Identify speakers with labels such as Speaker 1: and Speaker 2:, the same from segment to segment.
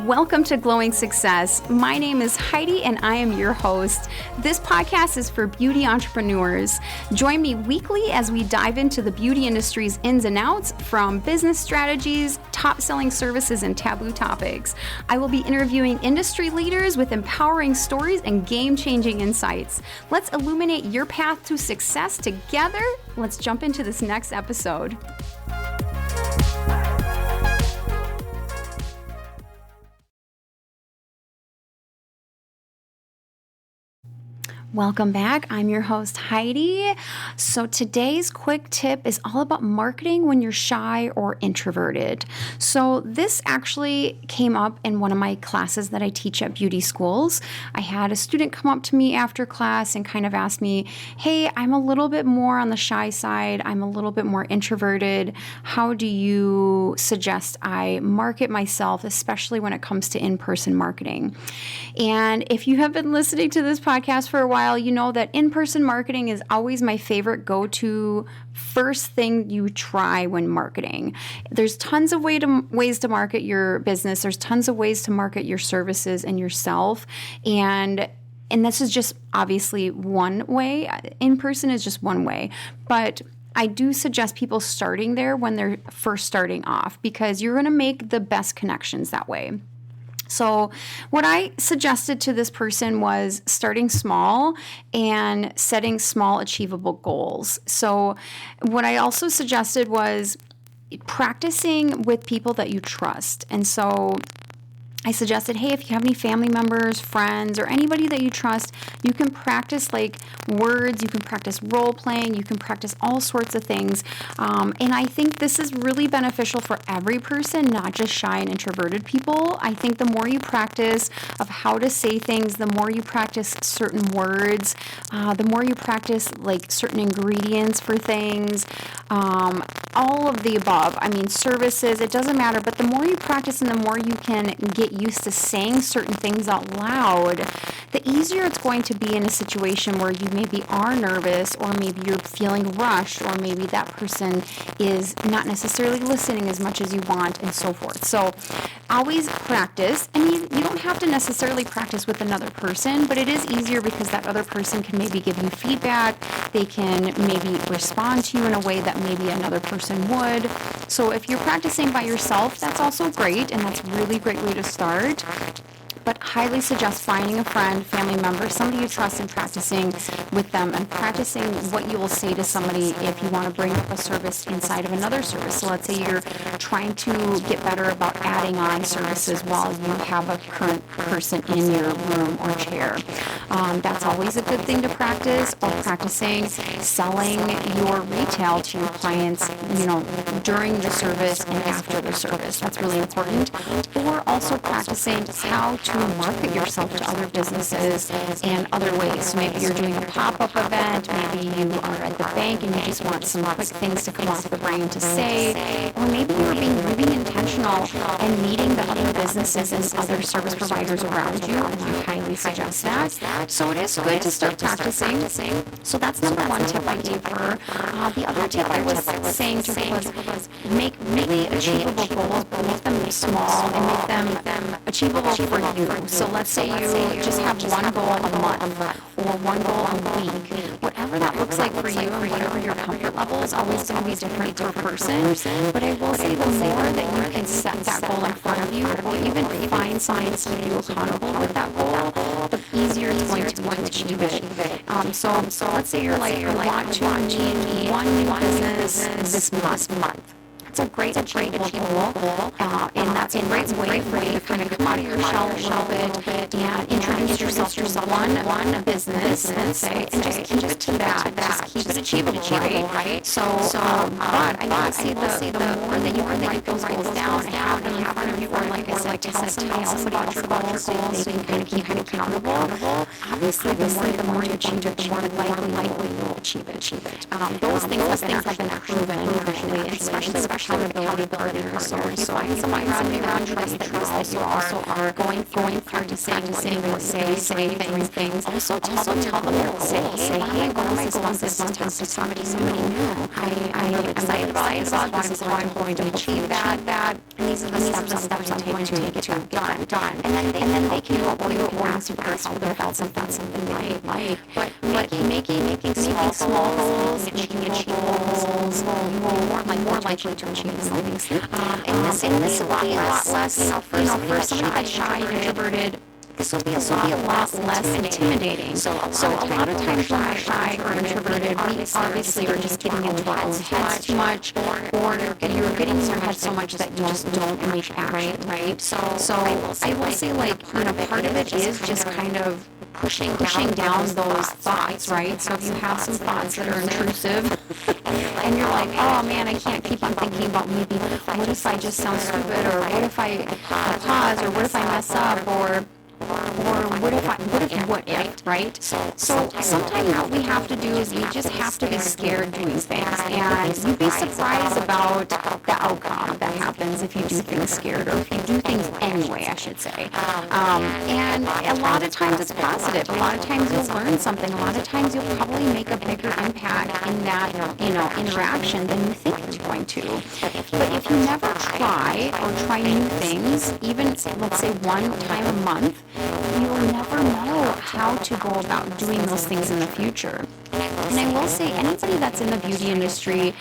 Speaker 1: Welcome to Glowing Success. My name is Heidi and I am your host. This podcast is for beauty entrepreneurs. Join me weekly as we dive into the beauty industry's ins and outs, from business strategies, top-selling services, and taboo topics. I will be interviewing industry leaders with empowering stories and game-changing insights. Let's illuminate your path to success together. Let's jump into this next episode. Welcome back. I'm your host, Heidi. So today's quick tip is all about marketing when you're shy or introverted. So this actually came up in one of my classes that I teach at beauty schools. I had a student come up to me after class and kind of ask me, hey, I'm a little bit more on the shy side. I'm a little bit more introverted. How do you suggest I market myself, especially when it comes to in-person marketing? And if you have been listening to this podcast for a while, you know that in-person marketing is always my favorite go-to first thing you try when marketing. There's tons of ways to market your business. There's tons of ways to market your services and yourself. And this is just obviously one way. In-person is just one way. But I do suggest people starting there when they're first starting off, because you're going to make the best connections that way. So what I suggested to this person was starting small and setting small achievable goals. So what I also suggested was practicing with people that you trust. And so I suggested, hey, if you have any family members, friends, or anybody that you trust, you can practice like words, you can practice role playing, you can practice all sorts of things. And I think this is really beneficial for every person, not just shy and introverted people. I think the more you practice of how to say things, the more you practice certain words, the more you practice like certain ingredients for things, all of the above. I mean, services, it doesn't matter, but the more you practice and the more you can get used to saying certain things out loud, the easier it's going to be in a situation where you maybe are nervous, or maybe you're feeling rushed, or maybe that person is not necessarily listening as much as you want, and so forth. So always practice. I mean, you don't have to necessarily practice with another person, but it is easier because that other person can maybe give you feedback. They can maybe respond to you in a way that maybe another person would. So if you're practicing by yourself, that's also great, and that's a really great way to start. But highly suggest finding a friend, family member, somebody you trust, and practicing with them, and practicing what you will say to somebody if you want to bring up a service inside of another service. So let's say you're trying to get better about adding on services while you have a current person in your room or chair. That's always a good thing to practice, or practicing selling your retail to your clients, during the service and after the service. That's really important. Or also practicing how to market yourself to other businesses and other ways. So maybe you're doing a pop-up event, maybe you are at the bank and you just want some quick things to come off the brain to say, or maybe you're being really intentional and meeting the other businesses and other service providers around you, and I highly suggest that. So it is good to start practicing. So that's number one tip I gave her. The other tip I was saying to her was make really achievable goals, but make them small and make them achievable for you. So let's say you just have one goal a month or one goal a week. Whatever that looks like for you and whatever your comfort level is always going to be different per person. But I will say the more that you can set that goal in front of you, or even find somebody to keep you accountable with that goal, the easier it's going to be to achieve it. So let's say you're like, I want to achieve one new business this month. It's a great achievable goal, and that's a great way for you to kind of come out of your shell a little bit and introduce yourself to one business, and just keep it to that. Just keep it achievable, right? So, but I see the more that you can write those goals down and have them in front of you, or like I said, tell somebody about your goals so they can kind of keep you accountable. Obviously, the more you achieve it, the more likely you'll achieve it. Those things have been proven, actually, especially with accountability partners. So if you find somebody around you that you trust, that you also are going practicing what you say things. Also tell them your goals. Say, hey, one of my goals this month to somebody new. I'm really excited about this is how I'm going to achieve that. And these are the steps I'm going to take to get that done. And then they can help you or ask for their help if that's something they like. But making small goals, making achievable goals, you will be more likely to achieve things. And this will be a lot less, for somebody that's shy or introverted, this will be a lot less intimidating. So a lot of times when we're shy or introverted, we obviously are just getting into our own heads too much, or you're getting in your head so much that you just don't make action, right? So I will say, like, part of it is just kind of pushing down those thoughts, right? So if you have some thoughts that are intrusive, and you're like, oh man, I can't keep on thinking about maybe what if I just sound stupid, or what if I pause, or what if I mess up, or what if, right? So sometimes what we have to do is we just have to be scared doing things, and you'd be surprised about the outcome that happens if you do things scared, or if you do things anyway, I should say. And a lot of times it's positive. A lot of times you'll learn something. A lot of times you'll probably make a bigger impact in that, interaction than you think you're going to. But if you never try new things, even let's say one time a month, you will never know how to go about doing those things in the future. And I will say, anybody that's in the beauty industry,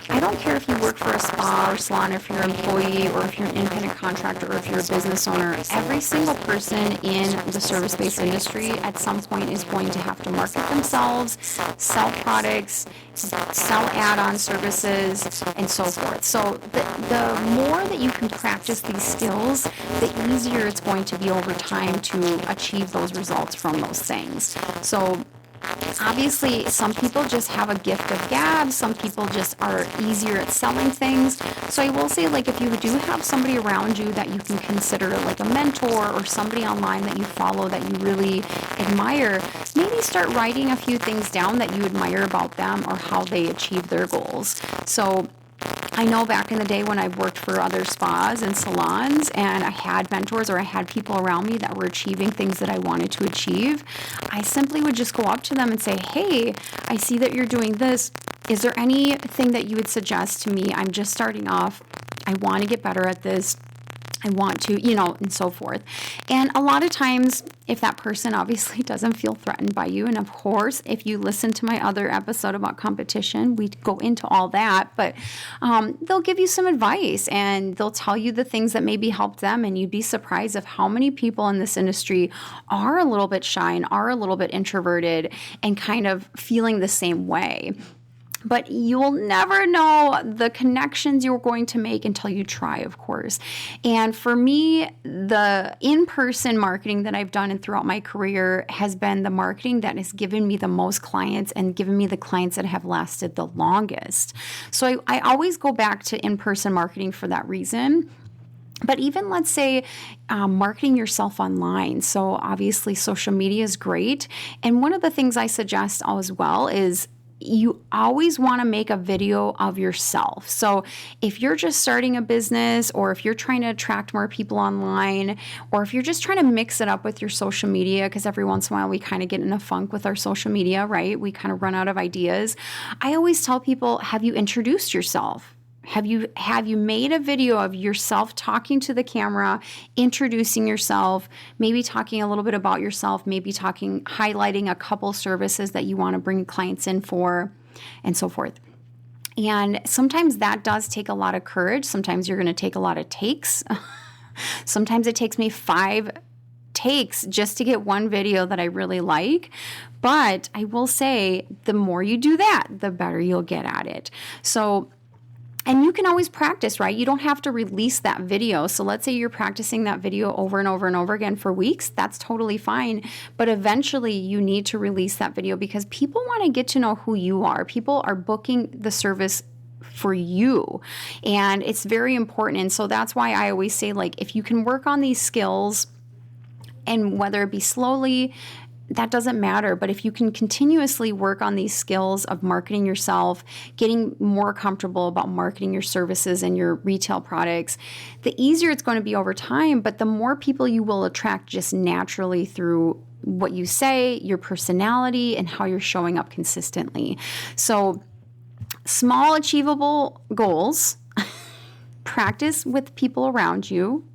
Speaker 1: I don't care if you work for a spa or salon, or if you're an employee, or if you're an independent contractor, or if you're a business owner, every single person in the service-based industry at some point is going to have to market themselves, sell products, sell add-on services, and so forth. So the more that you can practice these skills, the easier it's going to be over time to achieve those results from those things. So obviously, some people just have a gift of gab. Some people just are easier at selling things. So I will say, like, if you do have somebody around you that you can consider like a mentor, or somebody online that you follow that you really admire, maybe start writing a few things down that you admire about them or how they achieve their goals. So I know back in the day when I worked for other spas and salons, and I had mentors or I had people around me that were achieving things that I wanted to achieve, I simply would just go up to them and say, hey, I see that you're doing this. Is there anything that you would suggest to me? I'm just starting off. I want to get better at this. I want to, and so forth. And a lot of times, if that person obviously doesn't feel threatened by you, and of course, if you listen to my other episode about competition, we go into all that, but they'll give you some advice, and they'll tell you the things that maybe helped them, and you'd be surprised of how many people in this industry are a little bit shy and are a little bit introverted and kind of feeling the same way. But you'll never know the connections you're going to make until you try, of course. And for me, the in-person marketing that I've done and throughout my career has been the marketing that has given me the most clients and given me the clients that have lasted the longest. So I always go back to in-person marketing for that reason. But even, let's say, marketing yourself online. So obviously social media is great. And one of the things I suggest as well is you always want to make a video of yourself. So if you're just starting a business, or if you're trying to attract more people online, or if you're just trying to mix it up with your social media, because every once in a while we kind of get in a funk with our social media, right? We kind of run out of ideas. I always tell people, have you introduced yourself? Have you made a video of yourself talking to the camera, introducing yourself, maybe talking a little bit about yourself, maybe highlighting a couple services that you want to bring clients in for, and so forth. And sometimes that does take a lot of courage. Sometimes you're going to take a lot of takes. Sometimes it takes me 5 takes just to get one video that I really like. But I will say, the more you do that, the better you'll get at it. And you can always practice, right? You don't have to release that video. So let's say you're practicing that video over and over and over again for weeks. That's totally fine. But eventually you need to release that video, because people want to get to know who you are. People are booking the service for you. And it's very important. And so that's why I always say, like, if you can work on these skills, and whether it be slowly, that doesn't matter. But if you can continuously work on these skills of marketing yourself, getting more comfortable about marketing your services and your retail products, the easier it's going to be over time, but the more people you will attract just naturally through what you say, your personality, and how you're showing up consistently. So small achievable goals, practice with people around you,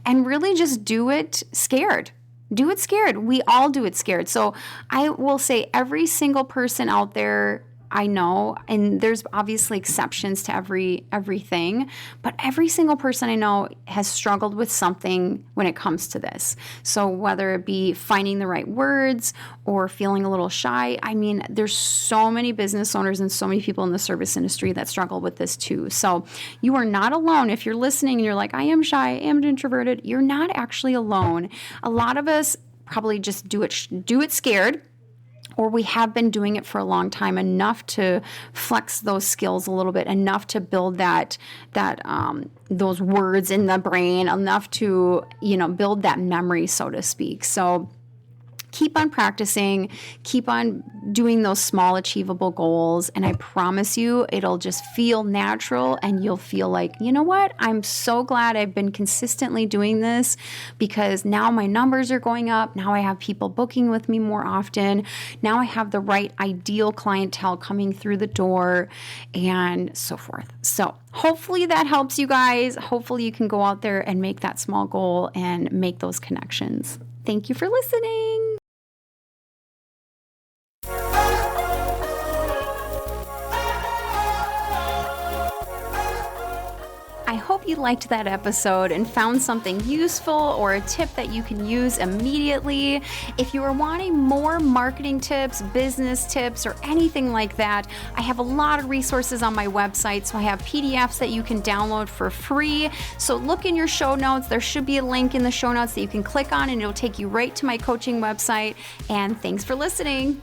Speaker 1: and really just do it scared. Do it scared. We all do it scared. So I will say every single person out there I know, and there's obviously exceptions to everything, but every single person I know has struggled with something when it comes to this. So whether it be finding the right words or feeling a little shy, I mean, there's so many business owners and so many people in the service industry that struggle with this too. So you are not alone. If you're listening and you're like, I am shy, I am introverted, you're not actually alone. A lot of us probably just do it scared, or we have been doing it for a long time, enough to flex those skills a little bit, enough to build those words in the brain, enough to, build that memory, so to speak. So keep on practicing, keep on doing those small achievable goals, and I promise you it'll just feel natural, and you'll feel like, you know what, I'm so glad I've been consistently doing this, because now my numbers are going up. Now I have people booking with me more often. Now I have the right ideal clientele coming through the door, and so forth. So hopefully that helps you guys. Hopefully you can go out there and make that small goal and make those connections. Thank you for listening. I hope you liked that episode and found something useful or a tip that you can use immediately. If you are wanting more marketing tips, business tips, or anything like that, I have a lot of resources on my website. So I have PDFs that you can download for free. So look in your show notes. There should be a link in the show notes that you can click on, and it'll take you right to my coaching website. And thanks for listening.